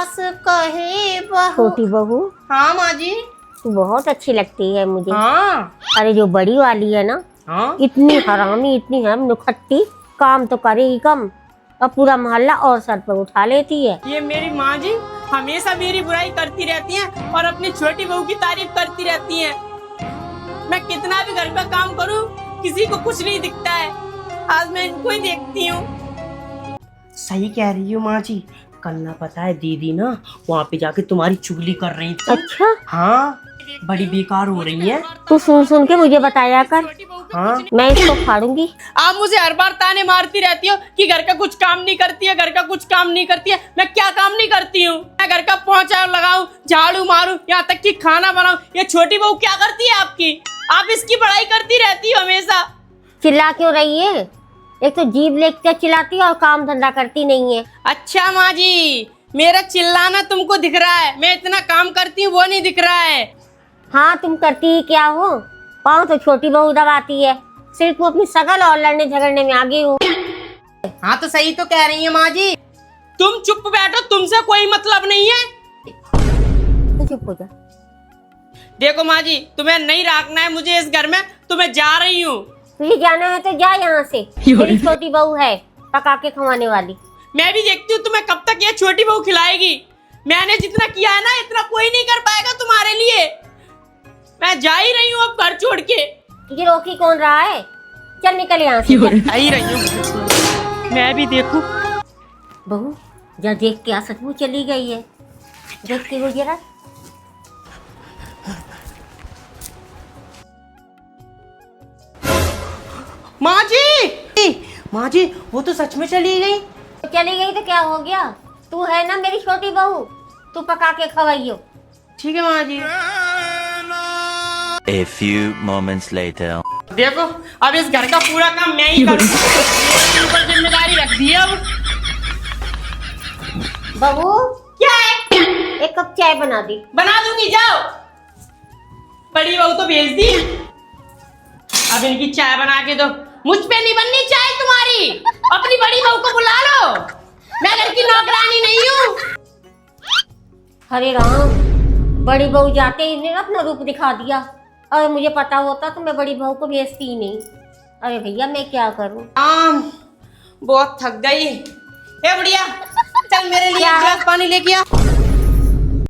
सास कहे बहू। छोटी बहू, हाँ माँ जी। तू बहुत अच्छी लगती है मुझे। हाँ अरे जो बड़ी वाली है ना, हाँ इतनी हरामी, इतनी हम नुखट्टी, काम तो करेगी कम और पूरा मोहल्ला और सर पर उठा लेती है। ये मेरी माँ जी हमेशा मेरी बुराई करती रहती हैं और अपनी छोटी बहू की तारीफ करती रहती हैं। मैं कितना भी घर का काम करूं किसी को कुछ नहीं दिखता है। आज मैं इनको ही देखती हूँ। सही कह रही हूँ माँ जी। कल ना पता है दीदी ना वहाँ पे जाके तुम्हारी चुगली कर रही थी। अच्छा, हाँ बड़ी बेकार हो रही है। तू सुन सुन के मुझे बताया कर, हाँ मैं इसको फाड़ूंगी। आप मुझे हर बार ताने मारती रहती हो कि घर का कुछ काम नहीं करती है, घर का कुछ काम नहीं करती है। मैं क्या काम नहीं करती हूँ? मैं घर का पोंछा लगाऊं, झाड़ू मारूं, यहाँ तक कि खाना बनाऊं। ये छोटी बहू क्या करती है आपकी? आप इसकी पढ़ाई करती रहती हो हमेशा। चिल्ला क्यों रही है? एक तो जीभ लेकर चिल्लाती है और काम धंधा करती नहीं है। अच्छा माँ जी, मेरा चिल्लाना तुमको दिख रहा है, मैं इतना काम करती हूँ वो नहीं दिख रहा है। हाँ, तुम करती ही क्या हो? पाँव तो छोटी बहू दबाती है, सिर्फ वो अपनी शकल और लड़ने झगड़ने में आगे हो। हाँ तो सही तो कह रही है माँ जी। तुम चुप बैठो, तुमसे कोई मतलब नहीं है। तो चुप हो जा। देखो माँ जी, तुम्हें नहीं रखना है मुझे इस घर में, तो मैं जा रही हूँ। तुझे जाना है तो जा यहाँ से। मेरी छोटी बहू है पका के खवाने वाली। मैं भी देखती हूँ तुम्हें कब तक ये छोटी बहू खिलाएगी। मैंने जितना किया है ना इतना कोई नहीं कर पाएगा तुम्हारे लिए। मैं जा ही रही हूँ अब घर छोड़ के। तुझे रोकी कौन रहा है? चल निकल यहाँ से। आ ही रही हूँ। मैं भी देखूं। बहू जा देख के आ, सचमुच चली गई है। देख के हो जरा। माँ जी, माँ जी वो तो सच में चली गई। चली गई तो क्या हो गया? तू है ना मेरी छोटी बहू, तू पका के खवाइयो। ठीक है माँ जी। A few moments later. देखो अब इस घर का पूरा काम मैं ही करूँ। मेरे ऊपर जिम्मेदारी रख दी है अब। बहू क्या है? एक कप चाय बना दी। बना दूंगी, जाओ। बड़ी बहू तो भेज दी, अब इनकी चाय बना के दो। मुझ पे नहीं बननी चाय तुम्हारी, अपनी बड़ी बहू को बुला लो। मैं घर की नौकरानी नहीं हूँ। हरे राम, बड़ी बहू जाते ही इन्हें अपना रूप दिखा दिया। अरे मुझे पता होता तो मैं बड़ी बहू को भेजती ही नहीं। अरे भैया मैं क्या करूं? बहुत थक गई। ए बुढ़िया, चल मेरे लिए क्या एक गिलास पानी लेके आ।